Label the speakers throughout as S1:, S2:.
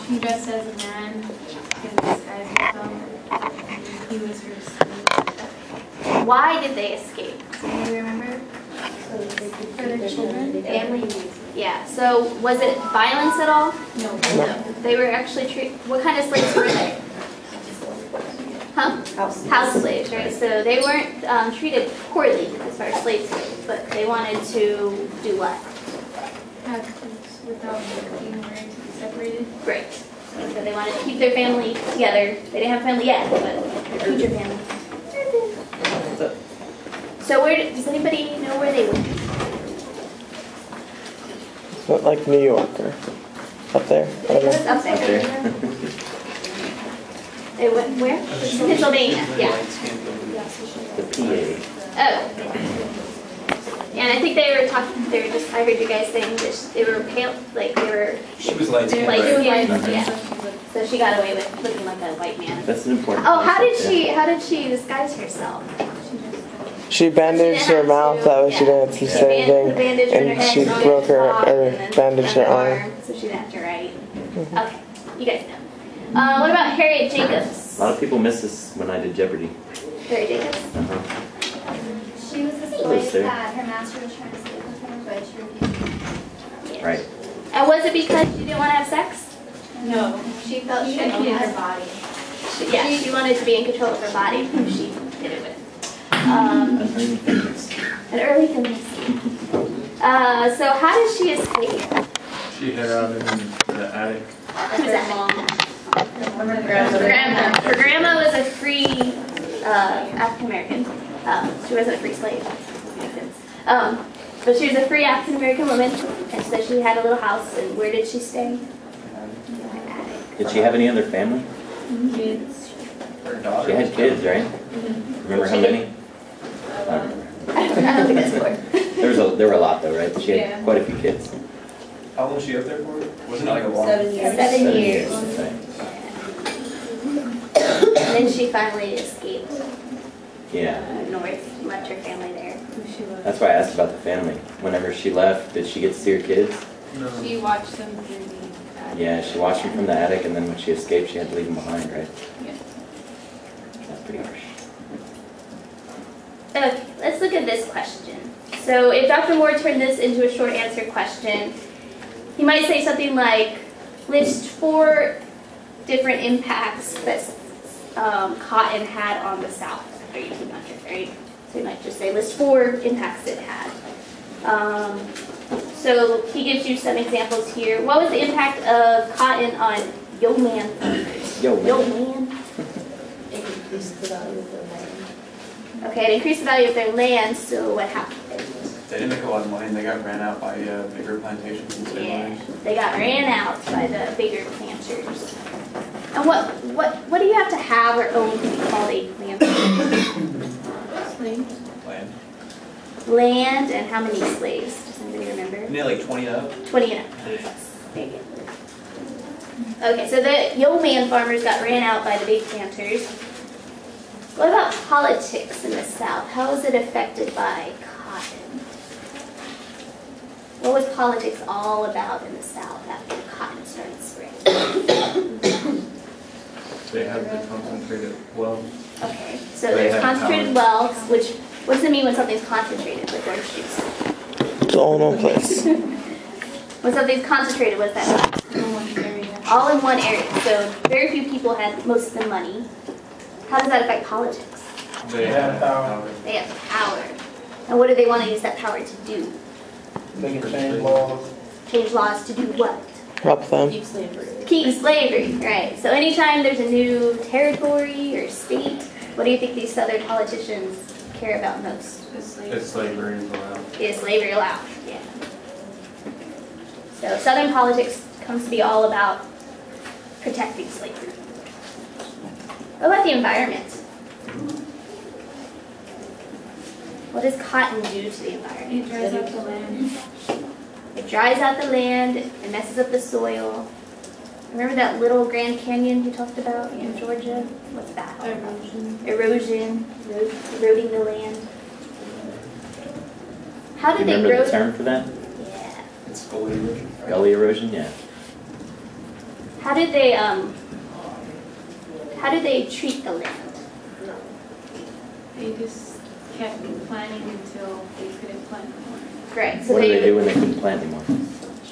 S1: She dressed as a man in disguise herself. He was her slave.
S2: Why did they escape?
S1: Do you remember? For their children?
S2: Family? Yeah. So was it violence at all?
S1: No.
S2: They were actually treated. What kind of slaves were they? Huh? House slaves, right? So they weren't treated poorly as far as slaves go, but they wanted to do what?
S1: Have kids without being married to be separated.
S2: Great. So they wanted to keep their family together. They didn't have a family yet, but their future family. So where does anybody know where they went?
S3: What, like New York or up there?
S2: It was up there. They went where? Pennsylvania. Yeah.
S4: The PA.
S2: Oh. And I think they were talking. They were just. I heard you guys saying that they were pale, like they were.
S5: She was light skinned,
S2: Light
S5: right?
S2: skinned. Yeah. So she got away with looking like a white man.
S4: That's an important
S2: Oh, how did
S4: concept,
S2: she? How did she disguise herself?
S3: She bandaged her mouth, that way she didn't have to say
S2: Put a bandage
S3: anything,
S2: on her
S3: and
S2: head,
S3: she
S2: put it
S3: broke
S2: on
S3: her,
S2: top,
S3: or
S2: and then
S3: bandaged her arm.
S2: so she didn't have to write. Okay, you guys know. What about Harriet Jacobs?
S4: A lot of people miss this when I did Jeopardy.
S2: Harriet Jacobs.
S1: She was a slave that her master was trying to sleep with her, but she refused.
S2: Yeah.
S4: Right.
S2: And was it because she didn't want to have sex?
S1: No. She felt she
S2: She
S1: owned
S2: had
S1: her body.
S2: She wanted to be in control of her body, who she did it with.
S4: An early feminist.
S2: An early feminist. So how did she escape?
S5: She hid out in the attic.
S2: Who's that? Her grandma was a free African American. She wasn't a free slave. Makes sense. But she was a free African American woman, and so she had a little house. And where did she stay? In the attic.
S4: Did she have any other family?
S1: Kids.
S5: Her daughter.
S4: She had kids, right? Remember how many?
S2: I don't think that's four.
S4: There were a lot though, right? She had
S1: Yeah.
S4: quite a few kids.
S5: How long was she up there for? Wasn't it like a long?
S1: 7 years.
S2: 7 years.
S4: That's right.
S2: And then she finally escaped
S4: Yeah.
S2: north, left her family there.
S1: Who she was.
S4: That's why I asked about the family. Whenever she left, did she get to see her kids?
S5: No.
S1: She watched them through the attic.
S4: Yeah, she watched them from the attic, and then when she escaped, she had to leave them behind, right?
S1: Yeah.
S4: That's pretty harsh.
S2: Okay, let's look at this question. So if Dr. Moore turned this into a short answer question, he might say something like, list 4 different impacts that cotton had on the South after 1800, right? So he might just say, list 4 impacts it had. So he gives you some examples here. What was the impact of cotton on yeoman farmers?
S4: Yo, man.
S2: Yeoman. Okay, it increased the value of their land, so what happened?
S5: They didn't make a lot of money. They got ran out by bigger plantations and slave
S2: Yeah,
S5: owners.
S2: they got ran out by the bigger planters. And what do you have to have or own to be called a planter?
S1: Slaves.
S5: Land.
S2: Land and how many slaves? Does anybody remember?
S5: Isn't it like 20 up?
S2: 20 and up. There you go. Okay, so the yeoman farmers got ran out by the big planters. What about politics in the South? How was it affected by cotton? What was politics all about in the South after cotton started spreading?
S5: They have the concentrated wealth.
S2: Okay, so
S5: They
S2: there's
S5: have
S2: concentrated
S5: power.
S2: wealth, which, what does it mean when something's concentrated, like orange juice?
S3: It's all in one place.
S2: When something's concentrated, what does that mean?
S1: In one area.
S2: All in one area, so very few people had most of the money. How does that affect politics?
S5: They have power.
S2: They have power. And what do they want to use that power to do?
S6: They can change laws.
S2: Change laws to do what?
S3: Help them.
S1: Keep slavery.
S2: Keep slavery, right. So anytime there's a new territory or state, what do you think these Southern politicians care about most?
S5: If slavery is allowed.
S2: Is slavery allowed? Yeah. So Southern politics comes to be all about protecting slavery. What about the environment? What does cotton do to the environment?
S1: It dries out the land.
S2: It dries out the land, it messes up the soil. Remember that little Grand Canyon you talked about in Georgia? What's that?
S1: Erosion.
S2: Erosion, eroding the land. How
S4: Do
S2: did
S4: you
S2: they
S4: remember
S2: grow?
S4: the term for that?
S2: Yeah.
S5: It's fully erosion.
S4: Gully erosion? Yeah.
S2: how did they treat the land?
S7: They just kept planting until they couldn't plant anymore.
S2: Right. So
S4: What do they do when they couldn't plant anymore?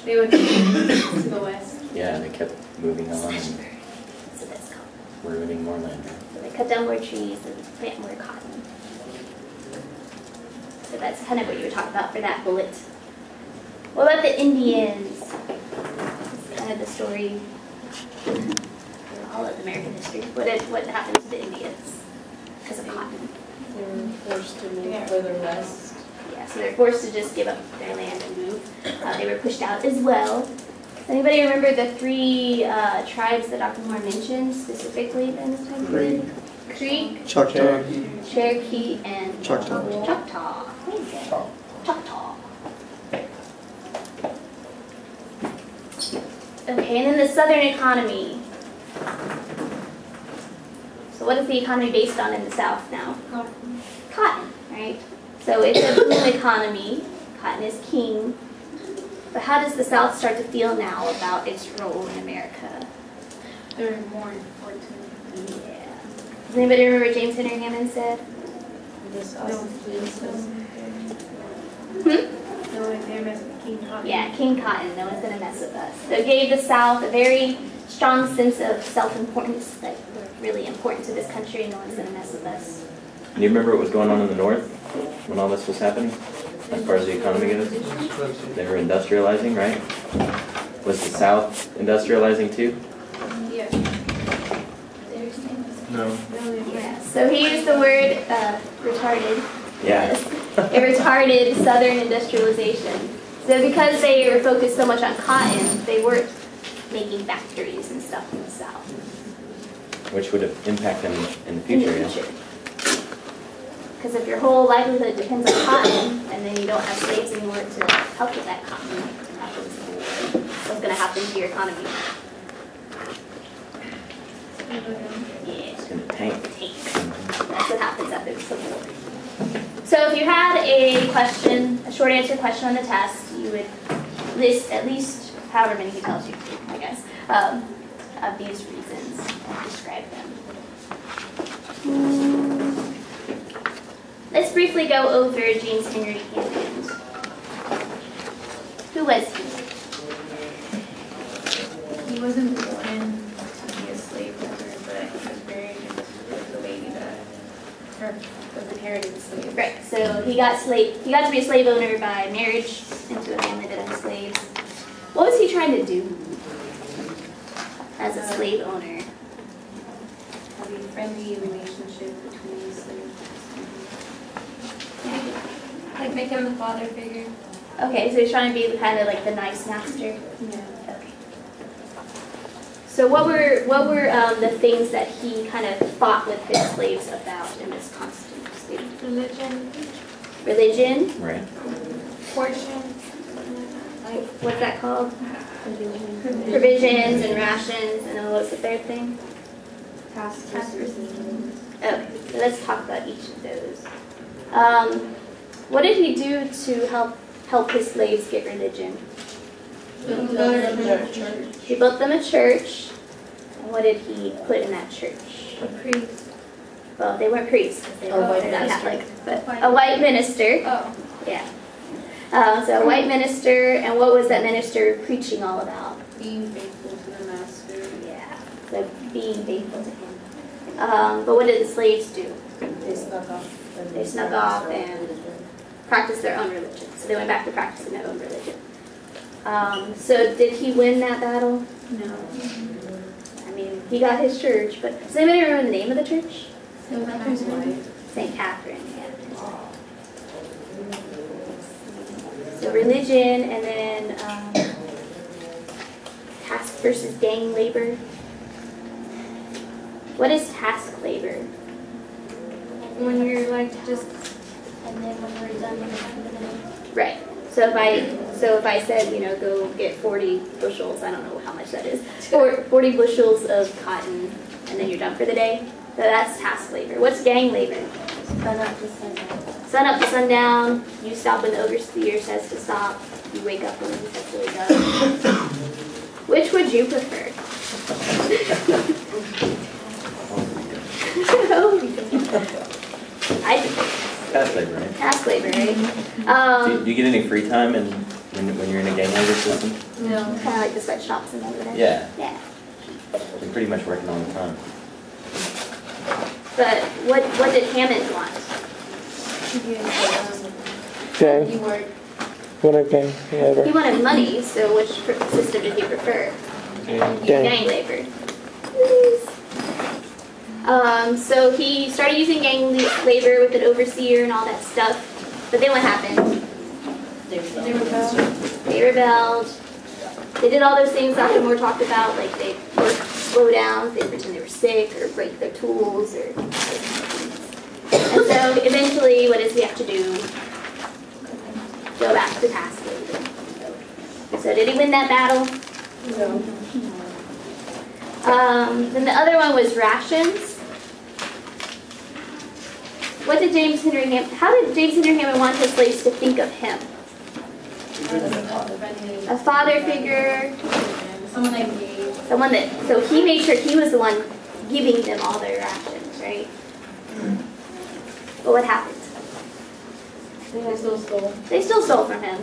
S7: They would move to the west.
S4: Yeah, they kept moving on and
S2: That's what that's called.
S4: ruining more land.
S2: So they cut down more trees and plant more cotton. So that's kind of what you were talking about for that bullet. What about the Indians? It's kind of the story in all of American history. What happened to the Indians because of cotton?
S8: They were forced to move further west.
S2: Yeah, so they're forced to just give up their land and move. They were pushed out as well. Anybody remember the three tribes that Dr. Moore mentioned specifically in this time period? Creek,
S3: Choctaw.
S2: Cherokee, and
S3: Choctaw.
S2: Choctaw. Choctaw. Okay, and then the southern economy. So what is the economy based on in the south now? Cotton, right? So it's a boom economy. Cotton is king. But how does the South start to feel now about its role in America?
S7: They're more important.
S2: Yeah. Does anybody remember what James Henry Hammond said?
S8: This
S7: No,
S8: also
S7: no, they're messing with King Cotton.
S2: Yeah, King Cotton. No one's going to mess with us. So it gave the South a very strong sense of self-importance that we're really important to this country and no one's going to mess with us.
S4: Do you remember what was going on in the North when all this was happening? As far as the economy goes? They were industrializing, right? Was the South industrializing too?
S7: Yeah.
S5: No.
S2: Yeah. So he used the word retarded.
S4: Yeah.
S2: Yes. It retarded Southern industrialization. So because they were focused so much on cotton, they weren't making factories and stuff in the South.
S4: Which would have impacted them in the
S2: In
S4: future,
S2: the
S4: yeah.
S2: future. Because if your whole livelihood depends on cotton, and then you don't have slaves anymore to help with that cotton, after the Civil War, what's going to happen to your economy? Yeah,
S4: It's going to tank.
S2: tank. That's what happens after the Civil War. So if you had a question, a short answer question on the test, you would list at least however many he tells you, I guess, of these reasons and describe them. Let's briefly go over James Henry Hammond. Who was he?
S7: He wasn't born to be a slave owner, but he was married with a lady that was inherited slave.
S2: Right, so he got to be a slave owner by marriage into a family that owned slaves. What was he trying to do as a slave owner?
S7: Have a friendly relationship between the slaves.
S1: Like make him the father figure.
S2: Okay, so he's trying to be kind of like the nice master.
S7: Yeah.
S2: Okay. So what were the things that he kind of fought with his slaves about in this constant state?
S1: Religion,
S2: Religion.
S4: Right.
S1: portion,
S2: Like, what's that called? Provisions and rations, and then what was the third thing?
S1: pastors.
S2: Okay, so let's talk about each of those. What did he do to help his slaves get religion? He built them a church. And what did he put in that church?
S1: A priest.
S2: Well, they weren't priests because they
S8: A
S2: were
S8: white
S2: they're not
S8: minister.
S2: Catholic, but a white minister.
S1: Oh.
S2: Yeah. So a white minister, and what was that minister preaching all about?
S7: Being faithful to the master.
S2: Yeah. So being faithful to him. But what did the slaves do?
S8: They snuck off.
S2: They snuck off and practiced their own religion. So they went back to practicing their own religion. So did he win that battle?
S7: No.
S2: I mean, he got his church, but does anybody remember the name of the church?
S7: Catherine's wife.
S2: St. Catherine, yeah. So religion, and then task versus gang labor. What is task labor?
S1: When you're like just, and then when we're done, you're done with it.
S2: Right. So if I said, go get 40 bushels, I don't know how much that is, 40 bushels of cotton, and then you're done for the day. So that's task labor. What's gang labor?
S1: Sun up to sundown.
S2: Sun up to sundown. You stop when the overseer says to stop. You wake up when he says to wake up. Which would you prefer?
S4: Do you get any free time when you're in a gang labor system?
S7: No.
S2: Kind of like the sweatshops and everything.
S4: Yeah.
S2: Yeah.
S4: You're pretty much working all the time.
S2: But what did Hammond want?
S3: Gang.
S7: You weren't.
S3: What a gang.
S2: He
S3: Ever.
S2: wanted money, so which system did he prefer?
S3: Gang.
S2: Gang labor. So he started using gang labor with an overseer and all that stuff. But then what happened?
S8: They rebelled.
S2: They rebelled. They did all those things Dr. Moore talked about, like they work slow downs, they pretend they were sick, or break their tools, or and so eventually, what does he have to do? Go back to task labor. So did he win that battle?
S8: No.
S2: Then the other one was rations. What did James Henry Hammond, how did James Henry Hammond want his slaves to think of him? A father figure,
S7: Someone that gave.
S2: someone that, so he made sure he was the one giving them all their rations, right? But what happened?
S8: They still stole.
S2: They still stole from him.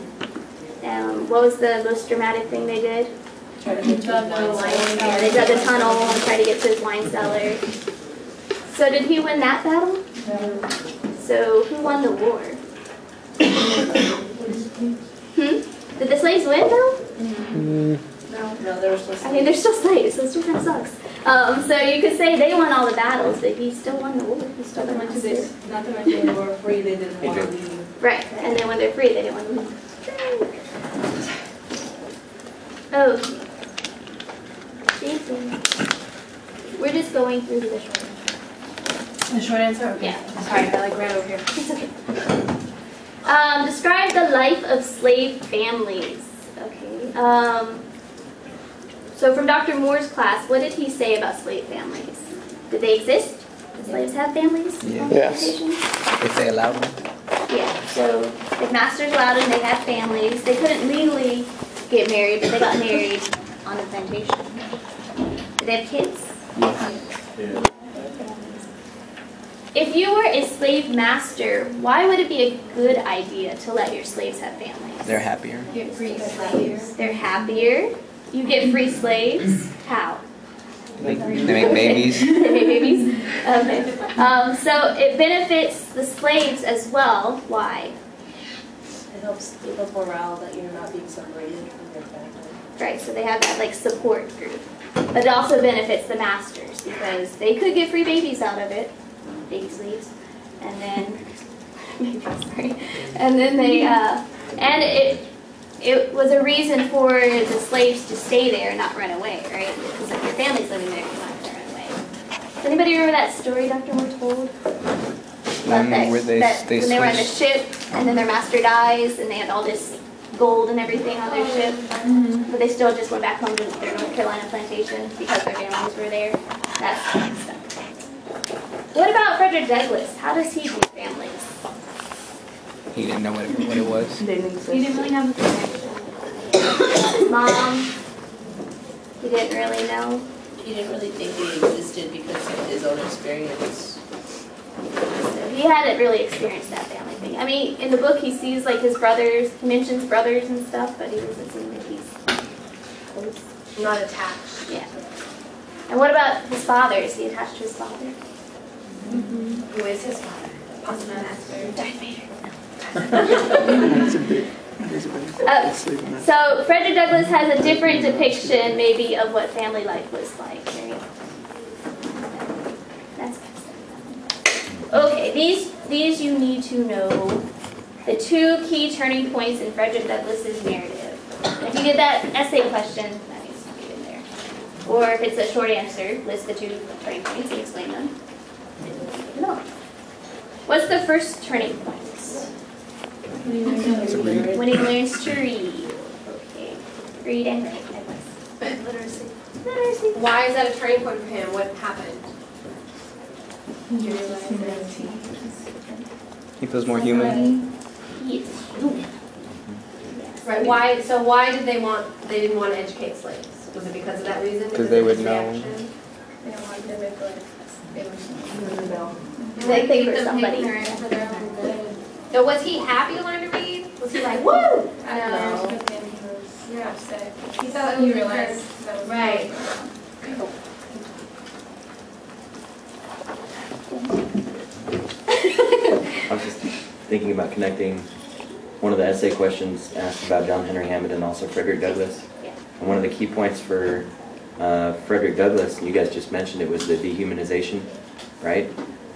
S2: What was the most dramatic thing they did?
S8: Tried to get to
S7: Dug
S8: the
S7: a
S8: wine
S7: line.
S2: Yeah, they dug a tunnel and tried to get to his wine cellar. So did he win that battle?
S8: cellar.
S2: So who won the war? Did the slaves win though?
S8: No, they were still
S2: I mean, they're still slaves, so it still kind of sucks. So you could say they won all the battles, but he still won the war. He still
S8: Not
S2: won
S8: to
S2: the
S8: mention
S2: war.
S8: not to mention they were free, they didn't want to leave.
S2: Right, and then when they're free, they didn't want to leave. Oh. We're just going through the short answer.
S7: The short answer? Okay.
S2: Yeah.
S7: Sorry, I like ran over here.
S2: It's okay. Describe the life of slave families. Okay. So from Dr. Moore's class, what did he say about slave families? Did they exist? Did slaves have families?
S6: Yeah.
S3: Yes.
S6: If they allowed them.
S2: Yeah. So if masters allowed them, they had families. They couldn't legally get married, but they got married on the plantation. Did they have kids?
S4: Yeah.
S2: If you were a slave master, why would it be a good idea to let your slaves have families?
S6: They're happier.
S7: Get free slaves.
S2: They're happier. You get free slaves. How?
S6: They make babies.
S2: They make babies? Okay. So it benefits the slaves as well. Why?
S8: It helps keep up morale that you're not being separated from your family.
S2: Right, so they have that like support group. But it also benefits the masters because they could get free babies out of it. Baby slaves. And then, sorry. And then they, and it was a reason for the slaves to stay there and not run away, right? Because if your family's living there, you're not going to run away. Does anybody remember that story Dr. Moore told? About that,
S6: Where they
S2: when they were on the
S6: switched.
S2: ship and then their master dies and they had all this gold and everything on their ship, but they still just went back home to their North Carolina plantation because their families were there. That's kind of stuff. What about Frederick Douglass? How does he do families?
S6: He didn't know what it was.
S8: They didn't exist.
S7: You didn't really have a connection.
S2: His mom, he didn't really know.
S8: He didn't really think they existed because of his own experience.
S2: So he hadn't really experienced that family thing. I mean, in the book he sees like his brothers, he mentions brothers and stuff, but he doesn't seem like he's close.
S7: Not attached.
S2: Yeah. And what about his father? Is he attached to his father?
S7: Who is his father? Awesome master.
S2: Darth Vader.
S3: That's a big.
S2: So Frederick Douglass has a different depiction, maybe, of what family life was like. Right? That's okay. These you need to know. The two key turning points in Frederick Douglass's narrative. If you get that essay question, that needs to be in there. Or if it's a short answer, list the two turning points and explain them. No. What's the first turning point? When he learns to read. Okay. Read and write.
S7: Literacy.
S2: Literacy.
S7: Why is that a turning point for him? What happened?
S6: He feels more human.
S2: Yes. Human.
S7: Right. Why? So why did they didn't want to educate slaves? Was it because of that reason?
S6: Because they would know.
S7: Reaction? They don't want them to feel like
S2: They think for somebody.
S7: So was he happy to learn to read?
S1: he like, woo?
S7: I don't
S8: No.
S7: know. But then he was, you're upset.
S1: He thought
S7: You
S1: we
S7: realized that was
S1: Right.
S4: I was just thinking about connecting one of the essay questions asked about John Henry Hammond and also Frederick Douglass.
S2: Yeah.
S4: And one of the key points for Frederick Douglass, you guys just mentioned it, was the dehumanization, right?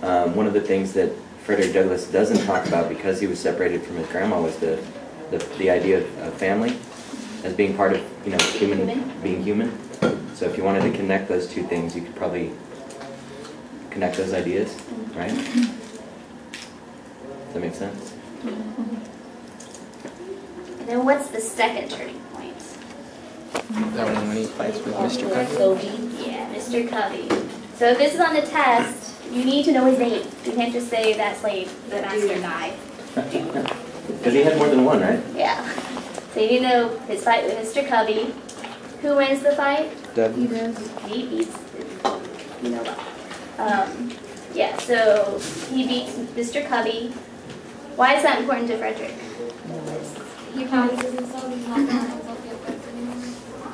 S4: One of the things that Frederick Douglass doesn't talk about because he was separated from his grandma was the idea of family as being part of, you know, being human. So if you wanted to connect those two things, you could probably connect those ideas, right? Does that make sense?
S2: And then what's the second turning point?
S6: That one when he fights with Mr. Covey.
S2: Yeah, Mr. Covey. So if this is on the test, you need to know his name. You can't just say that slave, the master guy.
S4: Because he had more than one, right?
S2: Yeah. So you need to know his fight with Mr. Covey. Who wins the fight?
S3: Dudley.
S2: He beats, you know what. Yeah, so he beats Mr. Covey. Why is that important to Frederick?
S1: He promises himself he's not going to insult the oppressed anymore.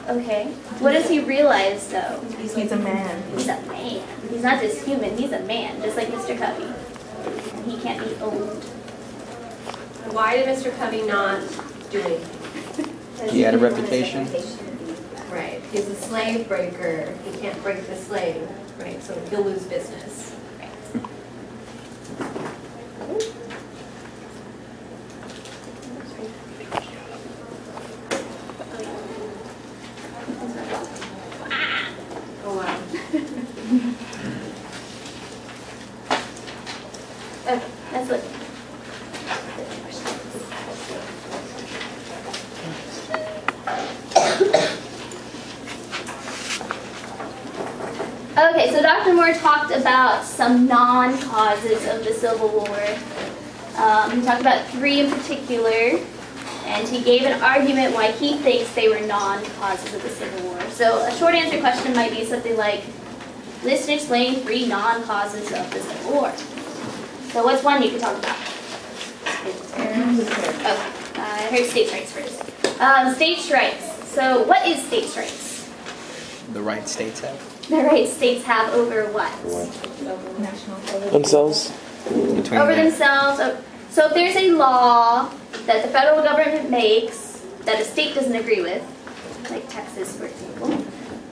S2: Okay. What does he realize, though?
S8: He's a man.
S2: He's a man. He's not just human, he's a man, just like Mr. Covey. And he can't be owned.
S9: Why did Mr. Covey not do anything?
S6: He had a reputation.
S9: Right, he's a slave breaker, he can't break the slave, right, so he'll lose business. Oh, wow.
S2: Okay, let's look. Okay, so Dr. Moore talked about some non-causes of the Civil War. He talked about 3 in particular, and he gave an argument why he thinks they were non-causes of the Civil War. So a short answer question might be something like, list and explain 3 non-causes of the Civil War. So what's one you could talk about? Okay, I heard states' rights first. States' rights. So what is states' rights?
S6: The right states have.
S2: The rights states have over what?
S3: Themselves.
S6: Between
S2: Over
S6: them.
S2: themselves. So if there's a law that the federal government makes that a state doesn't agree with, like Texas, for example.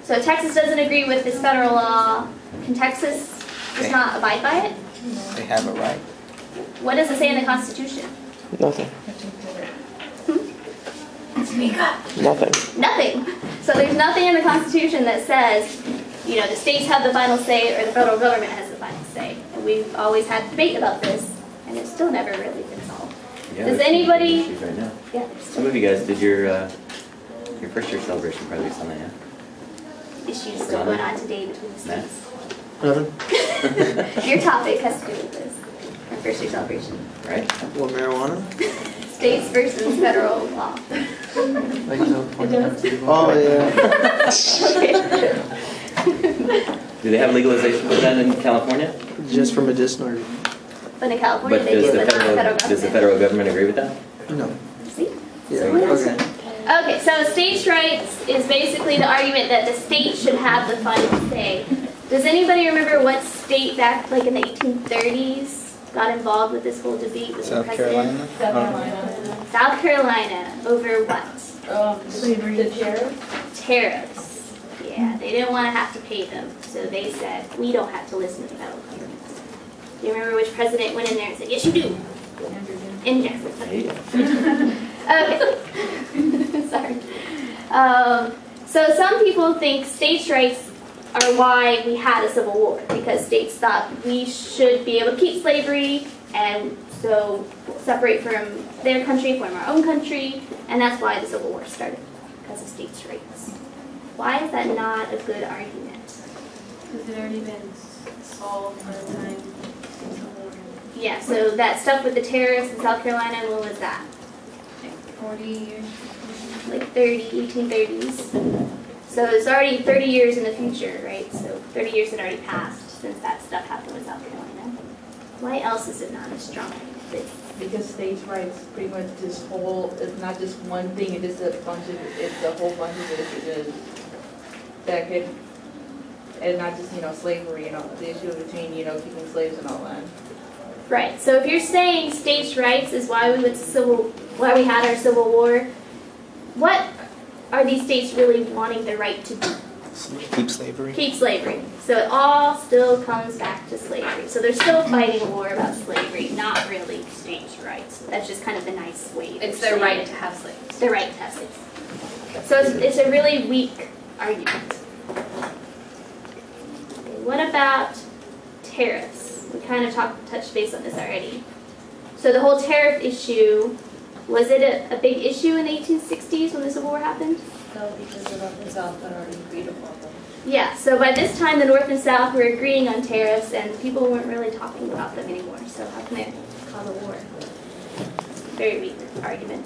S2: So if Texas doesn't agree with this federal law, can Texas just not abide by it?
S6: They have a right.
S2: What does it say in the Constitution?
S3: Nothing.
S2: Speak up.
S3: Nothing.
S2: Nothing. So there's nothing in the Constitution that says, you know, the states have the final say or the federal government has the final say. And we've always had debate about this, and it's still never really been solved.
S4: Yeah,
S2: Does
S4: there's
S2: anybody?
S4: issues right now.
S2: Yeah.
S4: Some of you guys did your first year celebration projects on that, yeah?
S2: Issues still going on today between the
S4: Matt?
S2: states.
S3: Nothing.
S2: Your topic has to do with this. Our first year celebration.
S4: Right?
S3: What, marijuana?
S2: States versus federal law.
S3: Oh, yeah.
S4: Do they have legalization for that in California?
S3: Just for medicinal.
S2: But in California,
S4: But
S2: they do, but not the federal government.
S4: does the federal government agree with that?
S3: No.
S2: See?
S3: Yeah,
S2: So what is
S3: okay.
S2: Okay, so states' rights is basically the argument that the state should have the final say. Does anybody remember what state back like in the 1830s got involved with this whole debate with
S6: South
S2: the president?
S6: Carolina.
S2: South Carolina, over what?
S8: Slavery. The tariff.
S2: Tariffs. Yeah, they didn't want to have to pay them, so they said, we don't have to listen to the federal government. Do you remember which president went in there and said, yes you do? In Jackson. Okay. Sorry. So some people think states' rights are why we had a civil war, because states thought we should be able to keep slavery and so separate from their country, form our own country, and that's why the Civil War started, because of states' rights. Why is that not a good argument?
S7: Because it already been solved by the time.
S2: Yeah, so that stuff with the terrorists in South Carolina, when was that?
S7: 40 years.
S2: Like 1830s. So it's already 30 years in the future, right? So 30 years had already passed since that stuff happened with South Carolina. Why else is it not a strong argument?
S10: Because states' rights pretty much this whole, it's not just one thing, it is a bunch of, it's a whole bunch of issues that could, and not just, slavery and all, the issue between, keeping slaves and all that.
S2: Right. So if you're saying states' rights is why why we had our Civil War, what are these states really wanting the right to do?
S6: Keep slavery.
S2: Keep slavery. So it all still comes back to slavery. So they're still fighting a war about slavery, not really states' rights. That's just kind of the nice way.
S9: It's their right to have slaves.
S2: Their right to have slaves. So it's a really weak argument. What about tariffs? We kind of touched base on this already. So the whole tariff issue, was it a big issue in the 1860s when the Civil War happened?
S8: No, because the North and South had already agreed upon them.
S2: Yeah, so by this time the North and South were agreeing on tariffs and people weren't really talking about them anymore. So how can it cause a war? Very weak argument.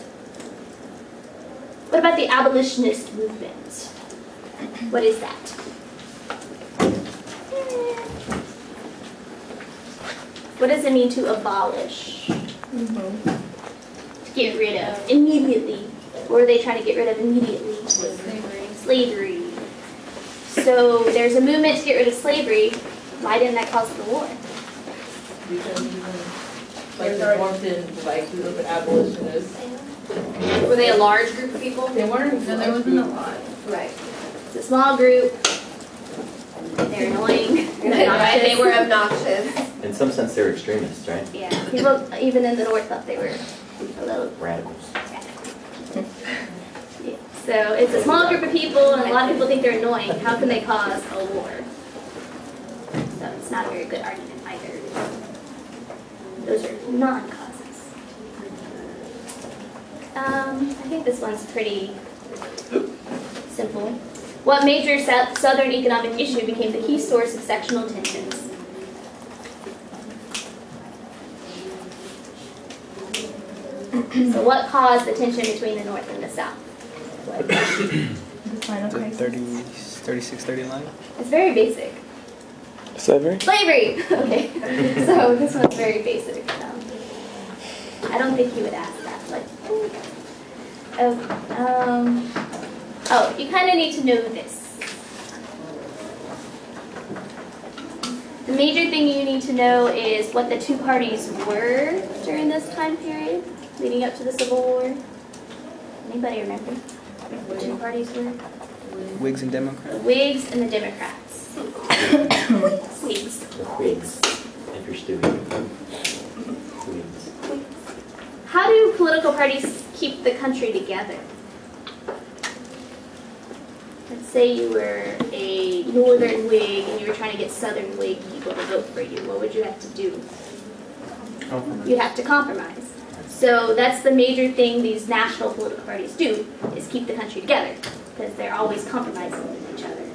S2: What about the abolitionist movement? What is that? What does it mean to abolish? To get rid of immediately. What are they trying to get rid of immediately? Slavery. So there's a movement to get rid of slavery. Why didn't that cause the war?
S10: Because even, like the Northern, like the abolitionists,
S9: Were they a large group of people?
S10: they weren't,
S7: No, there wasn't a lot.
S9: Right.
S2: It's a small group. They're annoying.
S9: Right, they were obnoxious.
S4: In some sense, they're extremists, right?
S2: Yeah. People even in the North thought they were a little
S4: Radicals.
S2: Yeah. So it's a small group of people, and a lot of people think they're annoying. How can they cause a war? So it's not a very good argument either. Those are non-causes. I think this one's pretty simple. What major Southern economic issue became the key source of sectional tensions? So what caused the tension between the North and the South?
S7: The final
S6: The
S7: crisis.
S6: 3630 line.
S2: It's very basic.
S3: Slavery?
S2: Slavery! Okay. So this one's very basic. I don't think you would ask that. Like, oh, you kind of need to know this. The major thing you need to know is what the two parties were during this time period, leading up to the Civil War. Anybody remember what the two parties were?
S6: Whigs and
S2: The
S6: Democrats.
S2: Whigs and the Democrats. Whigs.
S4: The Whigs, if you're stupid. Whigs.
S2: How do political parties keep the country together? Let's say you were a Northern Whig and you were trying to get Southern Whig people to vote for you. What would you have to do? You'd have to compromise. So that's the major thing these national political parties do, is keep the country together, because they're always compromising with each other.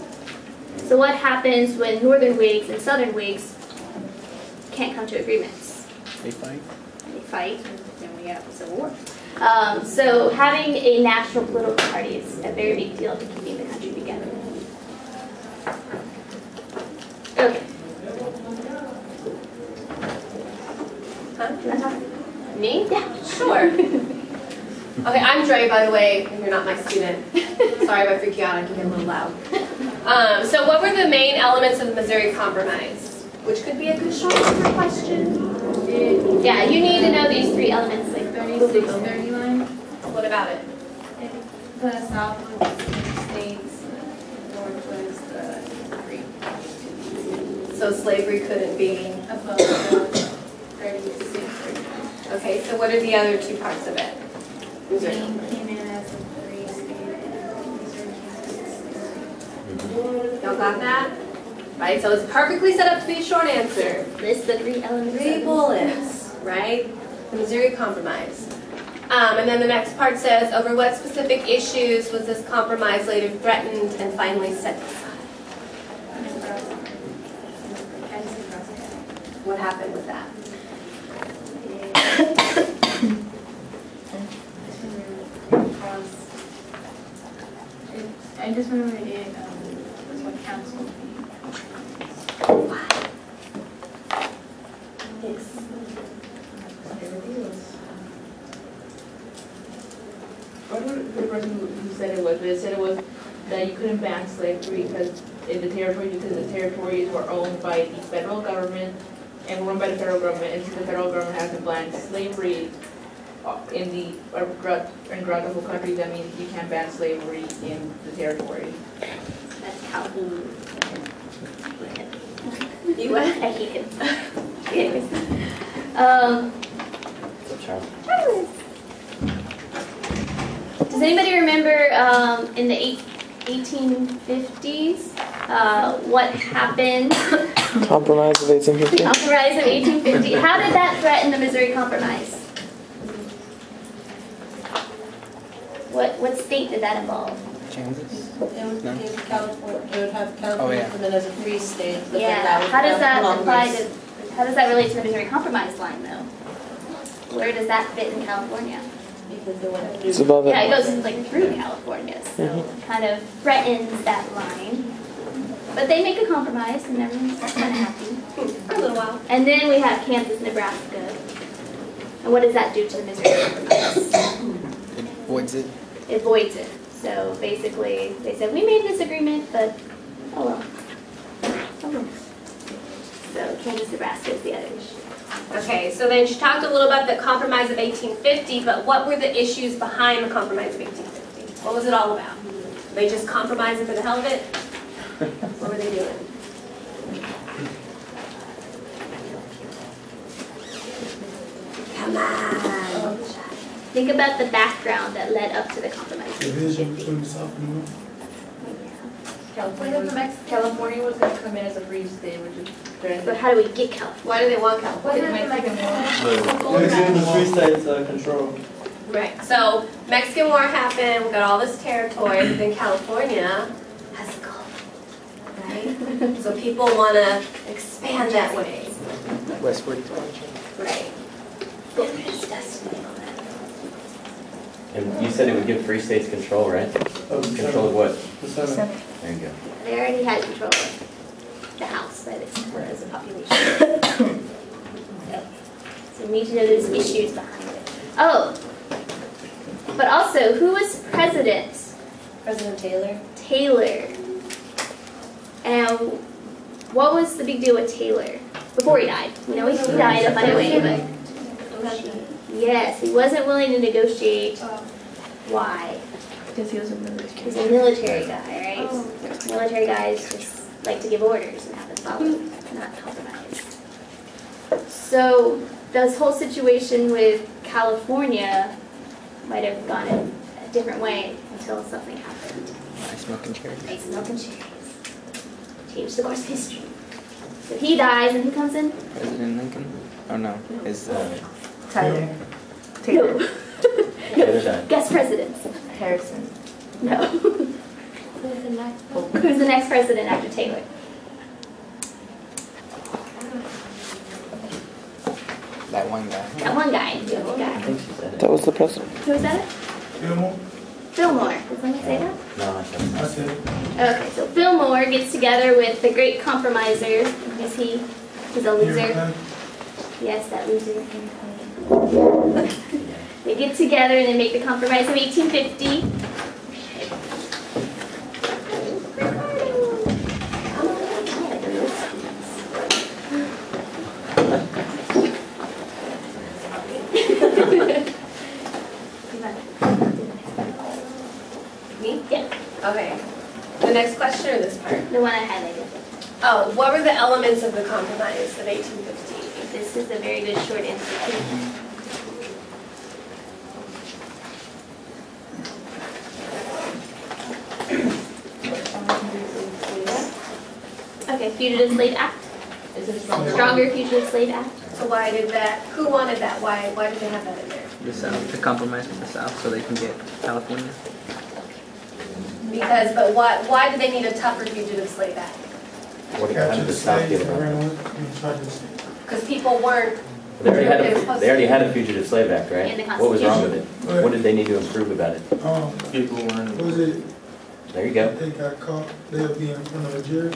S2: So what happens when Northern Whigs and Southern Whigs can't come to agreements?
S6: They fight.
S2: They fight, and we have a civil war. So having a national political party is a very big deal to keeping the country together. Okay.
S9: Huh?
S2: You want to talk?
S9: Me?
S2: Yeah.
S9: Sure. Okay, I'm Dre, by the way, if you're not my student. Sorry if I freak you out, I can get a little loud. So what were the main elements of the Missouri Compromise? Which could be a good short answer question.
S2: Yeah, you need to know these three elements. Like
S7: 3630 line.
S9: What about it?
S7: The South was the states, the North was the free.
S9: So slavery couldn't be.
S7: Above the 3630.
S9: Okay, so what are the other two parts of it?
S7: Maine came in as a free state and Missouri came in as a
S9: Y'all got that? Right, so it's perfectly set up to be a short answer.
S2: list the three elements.
S9: Three bullets, right? The Missouri Compromise. And then the next part says, over what specific issues was this compromise later threatened and finally set aside? What happened with that?
S7: I just remember it was what council meeting.
S9: Yes.
S10: that you couldn't ban slavery because the territories were owned by the federal government and were run by the federal government, and since the federal government hasn't banned slavery throughout the whole country, that means you can't ban slavery in the territory.
S2: That's Calhoun.
S9: You what?
S2: I hate him. Anyways.
S4: Charles.
S2: Does anybody remember in the 1850s what happened?
S3: Compromise of 1850.
S2: Compromise of 1850. How did that threaten the Missouri Compromise? What state did that involve?
S6: Kansas?
S8: It would
S6: No.
S8: give California, it would have
S6: Oh,
S8: California
S6: yeah.
S8: come in as a free state, but then
S2: Yeah.
S8: that would
S2: How does
S8: have
S2: that apply
S8: Columbus.
S2: to? How does that relate to the Missouri Compromise line, though? Where does that fit in California?
S8: Because they went
S3: It's
S8: through.
S3: above it.
S2: Yeah, it goes like through California, so it kind of threatens that line. But they make a compromise, and everyone's kind of happy.
S9: For a little while.
S2: And then we have Kansas, Nebraska. And what does that do to the Missouri Compromise?
S6: It voids it.
S2: It voids it. So basically, they said, we made this agreement, but oh well. Oh well. So Kansas, Nebraska is the other issue.
S9: Okay, so then she talked a little about the Compromise of 1850, but what were the issues behind the Compromise of 1850? What was it all about? They just compromising for the hell of it? What were they doing? Come on.
S2: Think about the background that led up to the compromise.
S11: Division between the South and North.
S10: California was going to come in as a free state, which is
S2: But how do we get California?
S9: Why do they want California?
S10: Mexican War.
S11: Mexican, the free states control.
S9: Right, so Mexican War happened, we got all this territory, but then California has the Gulf, right? So people want to expand that way.
S6: Westward expansion.
S9: Right.
S2: Wilderness destiny and all that.
S4: And you said it would give free states control, right? Control of what?
S11: The Senate.
S4: There you go.
S2: They already had control of the House by this time as a population. So we need to know those issues behind it. Oh, but also, who was president?
S8: President Taylor.
S2: Taylor. And what was the big deal with Taylor before he died? You know, he died a funny way, but yes, he wasn't willing to negotiate. Why?
S10: Because he was a military.
S2: He's a military guy, right? Military guys just like to give orders and have them followed, not compromise. So this whole situation with California might have gone a different way until something happened.
S6: Ice milk and cherries.
S2: Ice milk and cherries. Changed the course of history. So he dies and who comes in?
S6: President Lincoln? Oh no, is
S10: Tyler.
S2: No.
S4: Taylor died.
S2: Guest presidents.
S10: Harrison.
S2: No. Who's the next president after Taylor?
S6: that one guy.
S2: That one guy. The other
S4: I
S2: guy.
S4: think she said it.
S3: That was the president.
S2: Who was that?
S11: Fillmore.
S2: Fillmore. Did someone say that?
S4: No, I said
S11: I said,
S2: Okay, so Fillmore gets together with the great compromiser. Who's he? He's a loser. Yes, that loser. They get together and they make the compromise of 1850.
S9: Me?
S2: Yeah,
S9: Okay. The next question or this part?
S2: the one I highlighted.
S9: Oh, what were the elements of the Compromise of 1850?
S2: This is a very good short answer too. Okay, Fugitive Slave Act.
S10: Is it stronger?
S2: Stronger Fugitive Slave Act.
S9: So why did that, who wanted that? Why did they have that in there?
S6: The South, to compromise with the South so they can get California.
S9: Because, but why did they need a tougher Fugitive Slave Act?
S4: What did
S11: capture
S4: the
S11: the
S4: South
S11: slaves,
S4: get about
S11: ran
S4: it?
S11: with, and charge the slaves.
S9: Because people weren't,
S4: They already had a Fugitive Slave Act, right?
S2: In the
S4: What was wrong with it?
S11: Right.
S4: What did they need to improve about it?
S5: People weren't.
S11: Was it,
S4: There you go.
S11: they got caught, they'll be in front of a jury?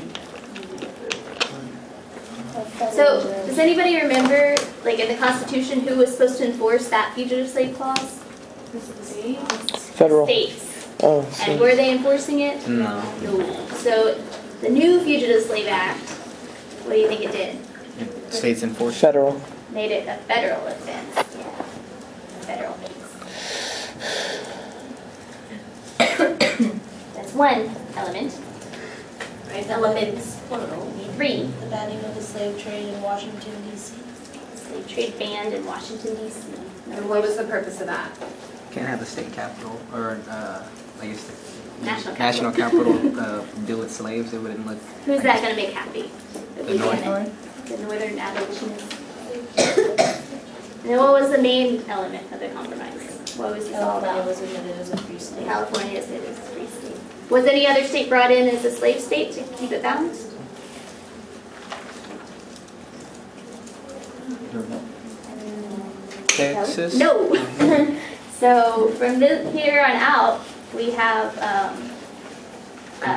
S2: So, does anybody remember, like in the Constitution, who was supposed to enforce that Fugitive Slave Clause?
S3: Federal.
S2: States.
S3: Oh,
S2: And
S3: so
S2: were they enforcing it?
S6: No.
S2: No. So the new Fugitive Slave Act, what do you think it did?
S6: States enforced.
S3: federal.
S2: Made it a federal offense. Yeah. Federal offense. That's one element.
S9: Right, elements, plural.
S2: Need three.
S8: The banning of the slave trade in Washington DC.
S2: Slave trade banned in Washington, D.C.
S9: And what was the purpose of that?
S6: Can't have the state capital or I guess
S2: National
S6: the national capital deal with slaves. It wouldn't look.
S2: Who's that going to make happy? If
S6: The
S2: we
S6: North.
S2: ban it? The Northern abolitionists. And then what was the main element of the compromise? What was this all
S8: California
S2: about?
S8: was admitted as a free state.
S2: California is a free state. Was any other state brought in as a slave state to keep it balanced?
S6: Texas.
S2: No. So from here on out, we have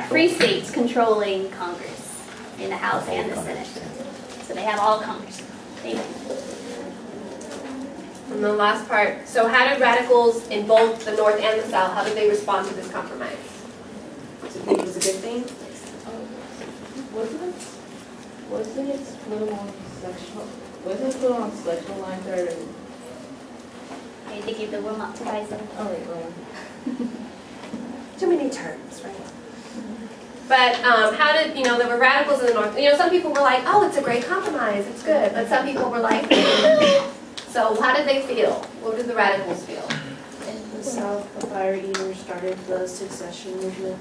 S2: free states controlling Congress in the House and the Senate. So they have all Congress.
S9: And the last part, so how did radicals in both the North and the South, how did they respond to this compromise? Do you think it was a good thing?
S10: Wasn't it split on sexual, wasn't it split on sexual lines or?
S2: I think you the will not to buy some.
S10: Oh, wait, well.
S9: Too many terms, right? But how did, there were radicals in the North. Some people were like, oh, it's a great compromise, it's good. But some people were like, so how did they feel? What did the radicals feel?
S8: In the South, the fire eaters started the secession movement.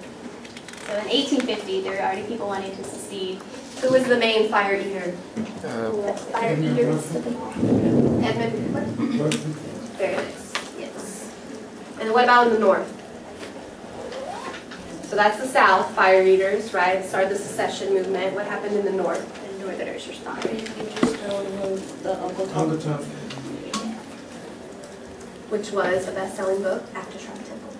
S2: So in 1850, there were already people wanting to secede.
S9: Who was the main fire eater?
S2: Fire eaters.
S9: Edmund, what? Very nice, yes. And what about in the North? So that's the South, fire eaters, right? Started the secession movement. What happened in the North?
S2: The Northerners responded.
S8: The Uncle Tom.
S11: Uncle Tom.
S9: Which was a best-selling book after Trump Temple.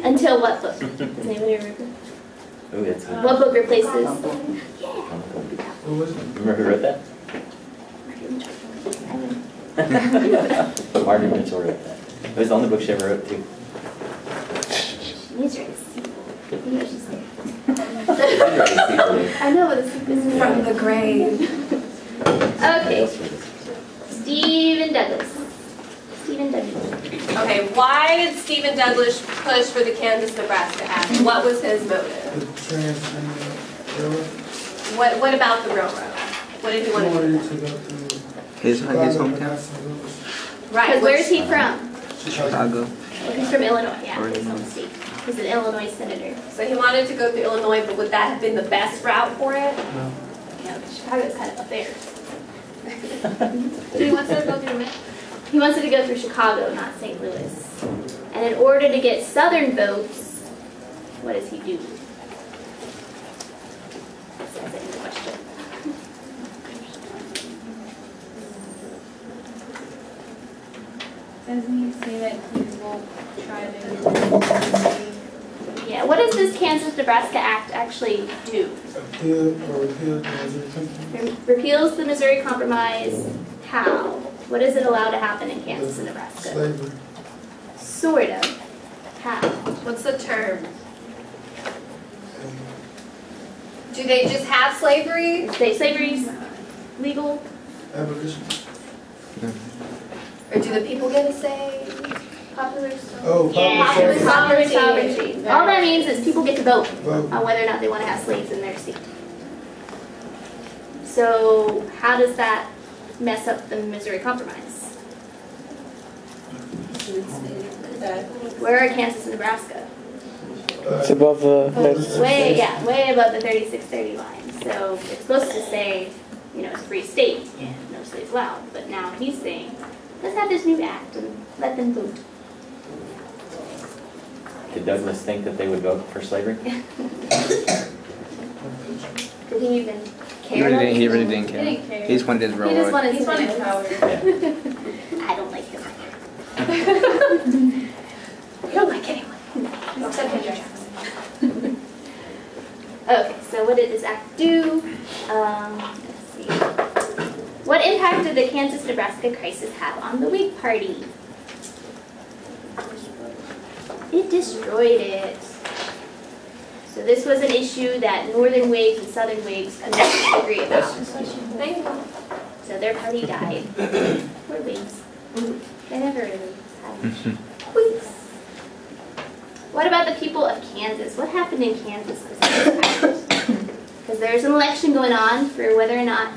S2: Until what book? Does anybody remember?
S4: Oh, that's good.
S2: What book replaced this?
S11: What was it?
S4: Remember who wrote that? Margaret Mitchell wrote that. It was the only book she ever wrote, too.
S2: He's right. You know she's there.
S4: She's writing secretly.
S2: I know what this is
S9: From the grave.
S2: Okay. Stephen Douglas. Stephen Douglas.
S9: Okay, why did Stephen Douglas push for the Kansas-Nebraska Act? What was his motive?
S11: The trans railroad.
S9: What about the railroad? What did he want to do?
S11: Wanted to go through
S6: His hometown.
S9: Right.
S2: Because where's he from?
S6: Chicago.
S2: Well, he's from Illinois, yeah, his home state. He's an Illinois senator.
S9: So he wanted to go through Illinois, but would that have been the best route for it?
S11: No.
S2: Yeah, Chicago's kind of up there.
S9: He wants to go through it.
S2: He wanted to go through Chicago, not St. Louis. And in order to get Southern votes, what does he do? That's the second question.
S7: Doesn't he say that he will try to?
S2: Yeah, what does this Kansas-Nebraska Act actually do?
S11: Repeal the Missouri Compromise.
S2: Repeals the Missouri Compromise. How? What does it allow to happen in Kansas and Nebraska?
S11: Slavery.
S2: Sort of. How?
S9: What's the term? Do they just have slavery?
S2: Slavery's legal?
S11: Abolition.
S9: Or do the people get a say?
S2: Popular
S11: Oh,
S2: popular
S11: popular
S2: sovereignty. All that means is people get to vote
S11: Vote.
S2: on whether or not they want to have slaves in their state. So how does that mess up the Missouri Compromise? Where are Kansas and Nebraska?
S3: It's above the.
S2: Way above the 3630 line. So it's supposed to say, it's a free state and no slaves allowed. But now he's saying, let's have this new act and let them vote.
S4: Did Douglas think that they would vote for slavery?
S2: Did he even
S6: He
S2: care?
S6: really didn't care.
S7: He didn't care.
S6: He just wanted his
S2: He just
S6: railroad.
S2: wanted
S7: He's wanted
S2: to
S7: power.
S2: I don't like him.
S9: You don't like anyone. Except Andrew Jackson.
S2: Okay, so what did this act do? Let's see. What impact did the Kansas-Nebraska crisis have on the Whig Party? It destroyed it. So this was an issue that Northern Whigs and Southern Whigs could not agree about.
S9: Thank you.
S2: So their party died. Poor Whigs. They never really had much. Whigs. What about the people of Kansas? What happened in Kansas? Because there's an election going on for whether or not